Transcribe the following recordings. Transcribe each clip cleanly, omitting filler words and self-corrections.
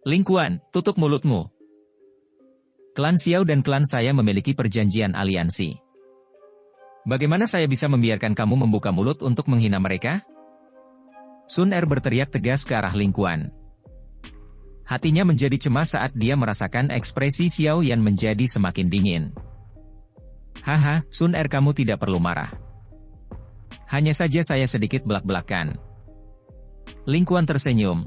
Ling Kuan, tutup mulutmu. Klan Xiao dan klan saya memiliki perjanjian aliansi. Bagaimana saya bisa membiarkan kamu membuka mulut untuk menghina mereka? Sun Er berteriak tegas ke arah Ling Kuan. Hatinya menjadi cemas saat dia merasakan ekspresi Xiao Yan menjadi semakin dingin. Haha, Sun Er, kamu tidak perlu marah. Hanya saja saya sedikit belak-belakan. Ling Kuan tersenyum.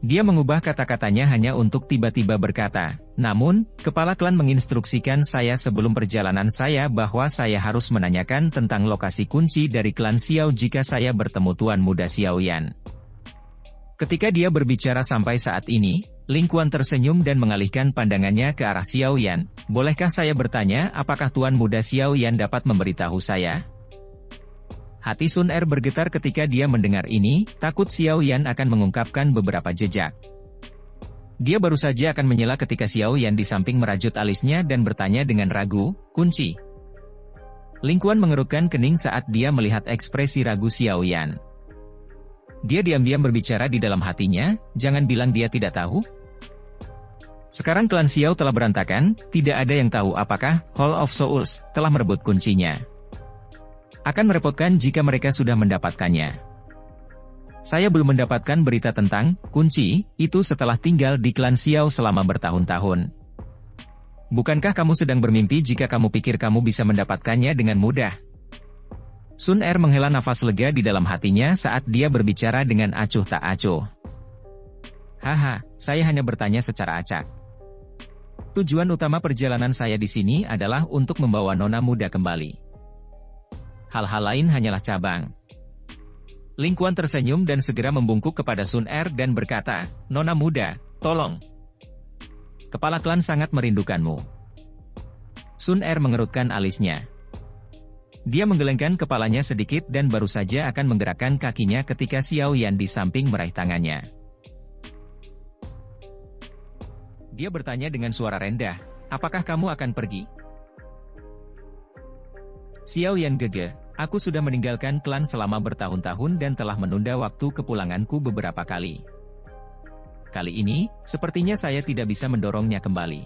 Dia mengubah kata-katanya hanya untuk tiba-tiba berkata, namun, kepala klan menginstruksikan saya sebelum perjalanan saya bahwa saya harus menanyakan tentang lokasi kunci dari klan Xiao jika saya bertemu Tuan Muda Xiao Yan. Ketika dia berbicara sampai saat ini, Ling Kuan tersenyum dan mengalihkan pandangannya ke arah Xiao Yan. Bolehkah saya bertanya apakah Tuan Muda Xiao Yan dapat memberitahu saya? Hati Sun Er bergetar ketika dia mendengar ini, takut Xiao Yan akan mengungkapkan beberapa jejak. Dia baru saja akan menyela ketika Xiao Yan di samping merajut alisnya dan bertanya dengan ragu, kunci. Ling Kuan mengerutkan kening saat dia melihat ekspresi ragu Xiao Yan. Dia diam-diam berbicara di dalam hatinya, jangan bilang dia tidak tahu. Sekarang klan Xiao telah berantakan, tidak ada yang tahu apakah Hall of Souls telah merebut kuncinya. Akan merepotkan jika mereka sudah mendapatkannya. Saya belum mendapatkan berita tentang kunci itu setelah tinggal di klan Xiao selama bertahun-tahun. Bukankah kamu sedang bermimpi jika kamu pikir kamu bisa mendapatkannya dengan mudah? Sun Er menghela nafas lega di dalam hatinya saat dia berbicara dengan acuh tak acuh. Haha, saya hanya bertanya secara acak. Tujuan utama perjalanan saya di sini adalah untuk membawa nona muda kembali. Hal-hal lain hanyalah cabang. Ling Kuan tersenyum dan segera membungkuk kepada Sun Er dan berkata, Nona muda, tolong. Kepala klan sangat merindukanmu. Sun Er mengerutkan alisnya. Dia menggelengkan kepalanya sedikit dan baru saja akan menggerakkan kakinya ketika Xiao Yan di samping meraih tangannya. Dia bertanya dengan suara rendah, apakah kamu akan pergi? Xiao Yan gege, aku sudah meninggalkan klan selama bertahun-tahun dan telah menunda waktu kepulanganku beberapa kali. Kali ini, sepertinya saya tidak bisa mendorongnya kembali.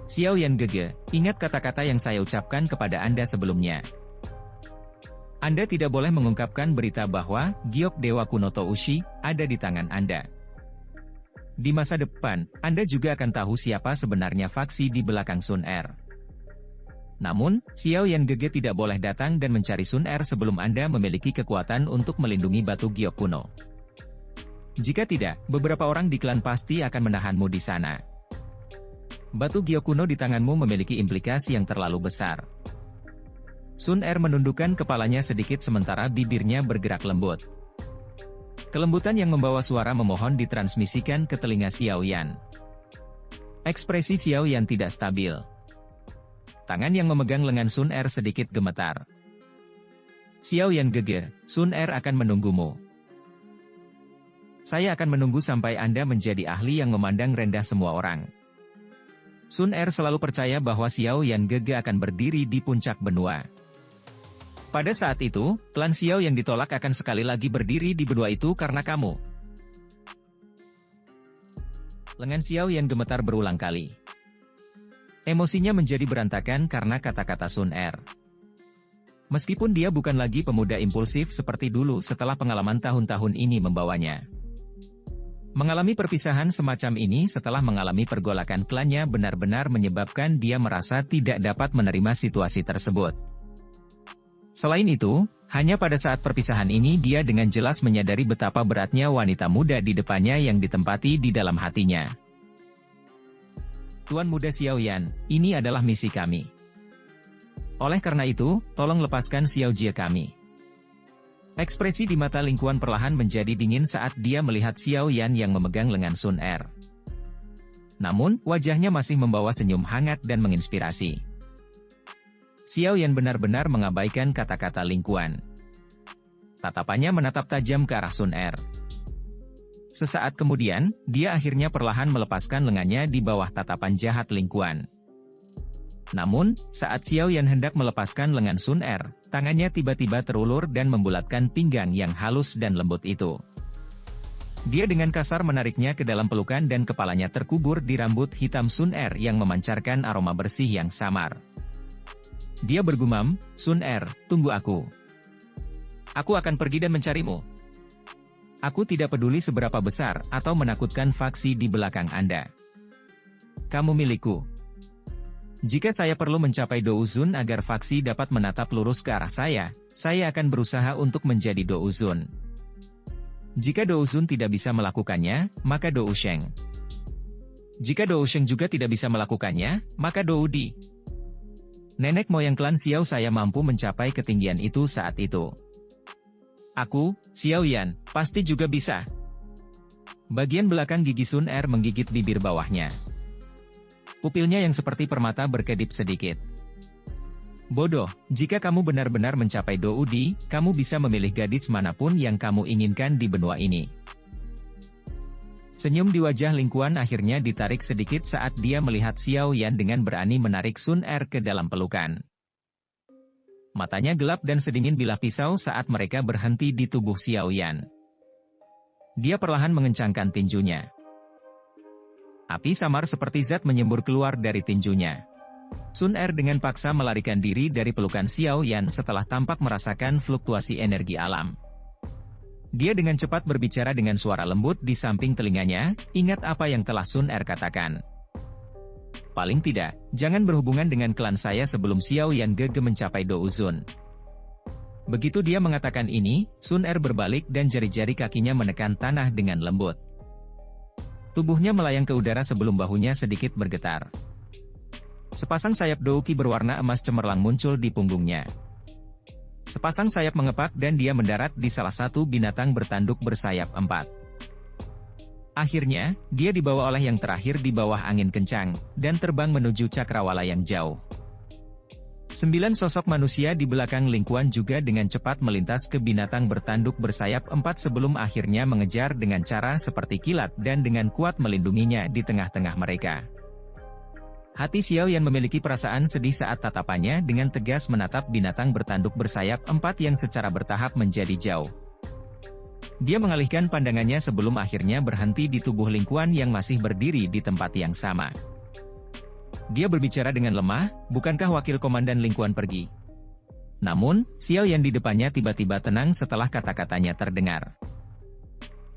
Xiao Yan gege, ingat kata-kata yang saya ucapkan kepada Anda sebelumnya. Anda tidak boleh mengungkapkan berita bahwa Giok Dewa Kuno Toushi ada di tangan Anda. Di masa depan, Anda juga akan tahu siapa sebenarnya faksi di belakang Sun Er. Namun, Xiao Yan gege tidak boleh datang dan mencari Sun Er sebelum Anda memiliki kekuatan untuk melindungi batu giok kuno. Jika tidak, beberapa orang di klan pasti akan menahanmu di sana. Batu giok kuno di tanganmu memiliki implikasi yang terlalu besar. Sun Er menundukkan kepalanya sedikit sementara bibirnya bergerak lembut. Kelembutan yang membawa suara memohon ditransmisikan ke telinga Xiao Yan. Ekspresi Xiao Yan tidak stabil. Tangan yang memegang lengan Sun Er sedikit gemetar. Xiao Yan geger, Sun Er akan menunggumu. Saya akan menunggu sampai Anda menjadi ahli yang memandang rendah semua orang. Sun Er selalu percaya bahwa Xiao Yan gege akan berdiri di puncak benua. Pada saat itu, klan Xiao yang ditolak akan sekali lagi berdiri di benua itu karena kamu. Lengan Xiao Yan gemetar berulang kali. Emosinya menjadi berantakan karena kata-kata Sun Er. Meskipun dia bukan lagi pemuda impulsif seperti dulu setelah pengalaman tahun-tahun ini membawanya. Mengalami perpisahan semacam ini setelah mengalami pergolakan klannya benar-benar menyebabkan dia merasa tidak dapat menerima situasi tersebut. Selain itu, hanya pada saat perpisahan ini dia dengan jelas menyadari betapa beratnya wanita muda di depannya yang ditempati di dalam hatinya. Tuan Muda Xiao Yan, ini adalah misi kami. Oleh karena itu, tolong lepaskan Xiao Jie kami. Ekspresi di mata Ling Kuan perlahan menjadi dingin saat dia melihat Xiao Yan yang memegang lengan Sun Er. Namun, wajahnya masih membawa senyum hangat dan menginspirasi. Xiao Yan benar-benar mengabaikan kata-kata Ling Kuan. Tatapannya menatap tajam ke arah Sun Er. Sesaat kemudian, dia akhirnya perlahan melepaskan lengannya di bawah tatapan jahat Ling Kuan. Namun, saat Xiao Yan hendak melepaskan lengan Sun Er, tangannya tiba-tiba terulur dan membulatkan pinggang yang halus dan lembut itu. Dia dengan kasar menariknya ke dalam pelukan dan kepalanya terkubur di rambut hitam Sun Er yang memancarkan aroma bersih yang samar. Dia bergumam, "Sun Er, tunggu aku. Aku akan pergi dan mencarimu. Aku tidak peduli seberapa besar atau menakutkan faksi di belakang Anda. Kamu milikku. Jika saya perlu mencapai Douzun agar faksi dapat menatap lurus ke arah saya akan berusaha untuk menjadi Douzun. Jika Douzun tidak bisa melakukannya, maka Dousheng. Jika Dousheng juga tidak bisa melakukannya, maka Doudi. Nenek moyang klan Xiao saya mampu mencapai ketinggian itu saat itu. Aku, Xiao Yan, pasti juga bisa." Bagian belakang gigi Sun Er menggigit bibir bawahnya. Pupilnya yang seperti permata berkedip sedikit. "Bodoh, jika kamu benar-benar mencapai Doudi, kamu bisa memilih gadis manapun yang kamu inginkan di benua ini." Senyum di wajah Ling Quan akhirnya ditarik sedikit saat dia melihat Xiao Yan dengan berani menarik Sun Er ke dalam pelukan. Matanya gelap dan sedingin bilah pisau saat mereka berhenti di tubuh Xiao Yan. Dia perlahan mengencangkan tinjunya. Api samar seperti zat menyembur keluar dari tinjunya. Sun Er dengan paksa melarikan diri dari pelukan Xiao Yan setelah tampak merasakan fluktuasi energi alam. Dia dengan cepat berbicara dengan suara lembut di samping telinganya, "Ingat apa yang telah Sun Er katakan. Paling tidak, jangan berhubungan dengan klan saya sebelum Xiao Yan Gege mencapai Douzun." Begitu dia mengatakan ini, Sun Er berbalik dan jari-jari kakinya menekan tanah dengan lembut. Tubuhnya melayang ke udara sebelum bahunya sedikit bergetar. Sepasang sayap Douki berwarna emas cemerlang muncul di punggungnya. Sepasang sayap mengepak dan dia mendarat di salah satu binatang bertanduk bersayap 4. Akhirnya, dia dibawa oleh yang terakhir di bawah angin kencang, dan terbang menuju cakrawala yang jauh. 9 sosok manusia di belakang Ling Quan juga dengan cepat melintas ke binatang bertanduk bersayap 4 sebelum akhirnya mengejar dengan cara seperti kilat dan dengan kuat melindunginya di tengah-tengah mereka. Hati Xiao Yan memiliki perasaan sedih saat tatapannya dengan tegas menatap binatang bertanduk bersayap 4 yang secara bertahap menjadi jauh. Dia mengalihkan pandangannya sebelum akhirnya berhenti di tubuh Ling Quan yang masih berdiri di tempat yang sama. Dia berbicara dengan lemah, "Bukankah wakil komandan Ling Quan pergi?" Namun, Xiao Yan di depannya tiba-tiba tenang setelah kata-katanya terdengar.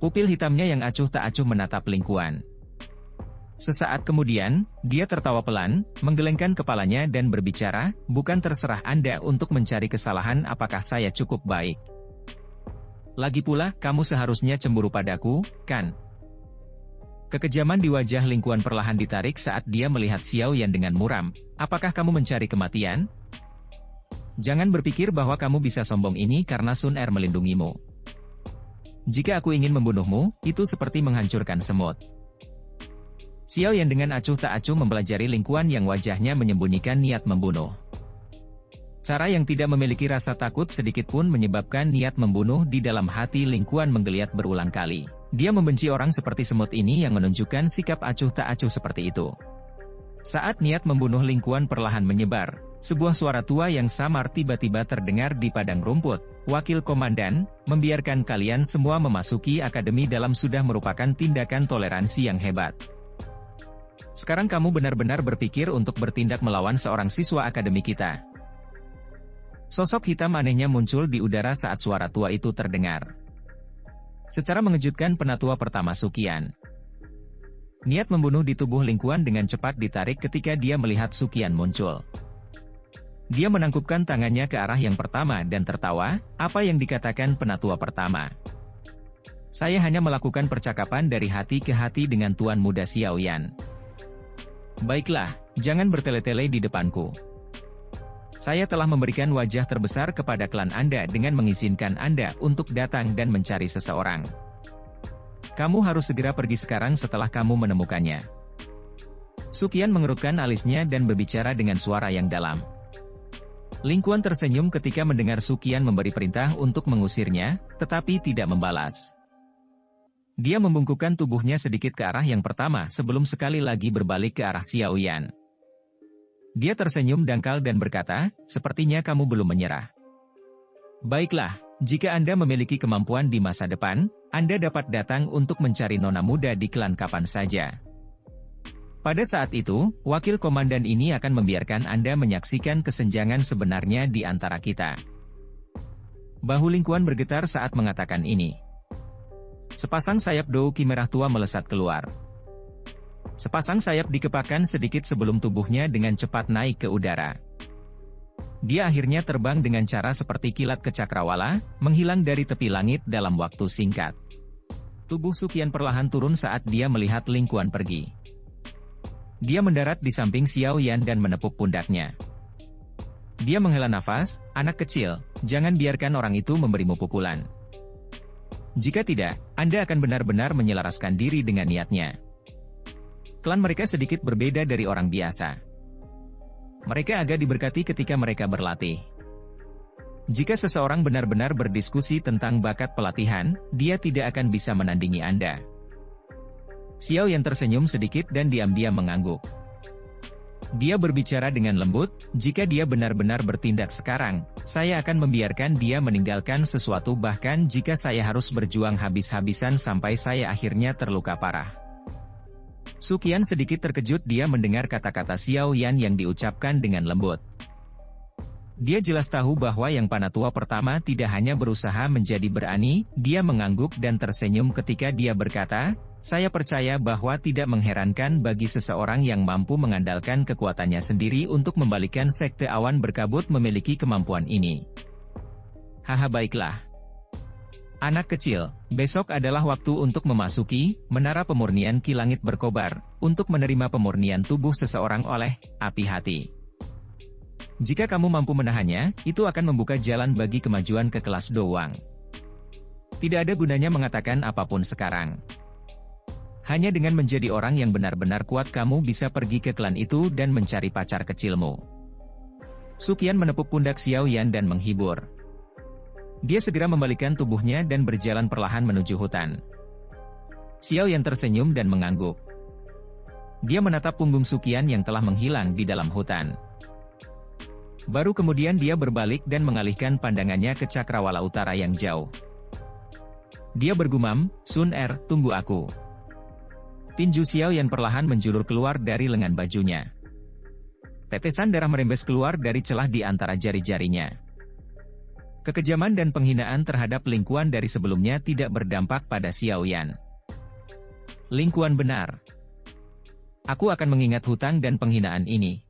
Pupil hitamnya yang acuh tak acuh menatap Ling Quan. Sesaat kemudian, dia tertawa pelan, menggelengkan kepalanya dan berbicara, "Bukan terserah Anda untuk mencari kesalahan apakah saya cukup baik. Lagi pula, kamu seharusnya cemburu padaku, kan?" Kekejaman di wajah Ling Quan perlahan ditarik saat dia melihat Xiao Yan dengan muram. "Apakah kamu mencari kematian? Jangan berpikir bahwa kamu bisa sombong ini karena Sun Er melindungimu. Jika aku ingin membunuhmu, itu seperti menghancurkan semut." Xiao Yan dengan acuh tak acuh mempelajari Ling Quan yang wajahnya menyembunyikan niat membunuh. Cara yang tidak memiliki rasa takut sedikit pun menyebabkan niat membunuh di dalam hati Ling Quan menggeliat berulang kali. Dia membenci orang seperti semut ini yang menunjukkan sikap acuh tak acuh seperti itu. Saat niat membunuh Ling Quan perlahan menyebar, sebuah suara tua yang samar tiba-tiba terdengar di padang rumput. "Wakil komandan, membiarkan kalian semua memasuki akademi dalam sudah merupakan tindakan toleransi yang hebat. Sekarang kamu benar-benar berpikir untuk bertindak melawan seorang siswa akademi kita." Sosok hitam anehnya muncul di udara saat suara tua itu terdengar. Secara mengejutkan penatua pertama Suqian. Niat membunuh di tubuh Ling Quan dengan cepat ditarik ketika dia melihat Suqian muncul. Dia menangkupkan tangannya ke arah yang pertama dan tertawa, "Apa yang dikatakan penatua pertama? Saya hanya melakukan percakapan dari hati ke hati dengan Tuan Muda Xiao Yan. Baiklah, jangan bertele-tele di depanku. Saya telah memberikan wajah terbesar kepada klan Anda dengan mengizinkan Anda untuk datang dan mencari seseorang. Kamu harus segera pergi sekarang setelah kamu menemukannya." Suqian mengerutkan alisnya dan berbicara dengan suara yang dalam. Ling Quan tersenyum ketika mendengar Suqian memberi perintah untuk mengusirnya, tetapi tidak membalas. Dia membungkukkan tubuhnya sedikit ke arah yang pertama sebelum sekali lagi berbalik ke arah Xiao Yan. Dia tersenyum dangkal dan berkata, "Sepertinya kamu belum menyerah. Baiklah, jika Anda memiliki kemampuan di masa depan, Anda dapat datang untuk mencari nona muda di klan kapan saja. Pada saat itu, wakil komandan ini akan membiarkan Anda menyaksikan kesenjangan sebenarnya di antara kita. Bahu Ling Quan bergetar saat mengatakan ini. Sepasang sayap Dou-Qi merah tua melesat keluar. Sepasang sayap dikepakkan sedikit sebelum tubuhnya dengan cepat naik ke udara. Dia akhirnya terbang dengan cara seperti kilat ke cakrawala, menghilang dari tepi langit dalam waktu singkat. Tubuh Suqian perlahan turun saat dia melihat Ling Quan pergi. Dia mendarat di samping Xiao Yan dan menepuk pundaknya. Dia menghela nafas, anak kecil, jangan biarkan orang itu memberimu pukulan. Jika tidak, Anda akan benar-benar menyelaraskan diri dengan niatnya. Klan mereka sedikit berbeda dari orang biasa. Mereka agak diberkati ketika mereka berlatih. Jika seseorang benar-benar berdiskusi tentang bakat pelatihan, dia tidak akan bisa menandingi Anda. Xiao Yan tersenyum sedikit dan diam-diam mengangguk. Dia berbicara dengan lembut, jika dia benar-benar bertindak sekarang, saya akan membiarkan dia meninggalkan sesuatu bahkan jika saya harus berjuang habis-habisan sampai saya akhirnya terluka parah. Suqian sedikit terkejut dia mendengar kata-kata Xiao Yan yang diucapkan dengan lembut. Dia jelas tahu bahwa yang Panatua pertama tidak hanya berusaha menjadi berani, dia mengangguk dan tersenyum ketika dia berkata, saya percaya bahwa tidak mengherankan bagi seseorang yang mampu mengandalkan kekuatannya sendiri untuk membalikkan sekte awan berkabut memiliki kemampuan ini. Haha baiklah. Anak kecil, besok adalah waktu untuk memasuki menara pemurnian Ki Langit Berkobar, untuk menerima pemurnian tubuh seseorang oleh api hati. Jika kamu mampu menahannya, itu akan membuka jalan bagi kemajuan ke kelas Dowang. Tidak ada gunanya mengatakan apapun sekarang. Hanya dengan menjadi orang yang benar-benar kuat kamu bisa pergi ke klan itu dan mencari pacar kecilmu. Suqian menepuk pundak Xiao Yan dan menghibur. Dia segera membalikkan tubuhnya dan berjalan perlahan menuju hutan. Xiao Yan tersenyum dan mengangguk. Dia menatap punggung Suqian yang telah menghilang di dalam hutan. Baru kemudian dia berbalik dan mengalihkan pandangannya ke cakrawala utara yang jauh. Dia bergumam, Sun Er, tunggu aku. Tinju Xiao Yan perlahan menjulur keluar dari lengan bajunya. Tetesan darah merembes keluar dari celah di antara jari-jarinya. Kekejaman dan penghinaan terhadap Ling Quan dari sebelumnya tidak berdampak pada Xiao Yan. Ling Quan benar. Aku akan mengingat hutang dan penghinaan ini.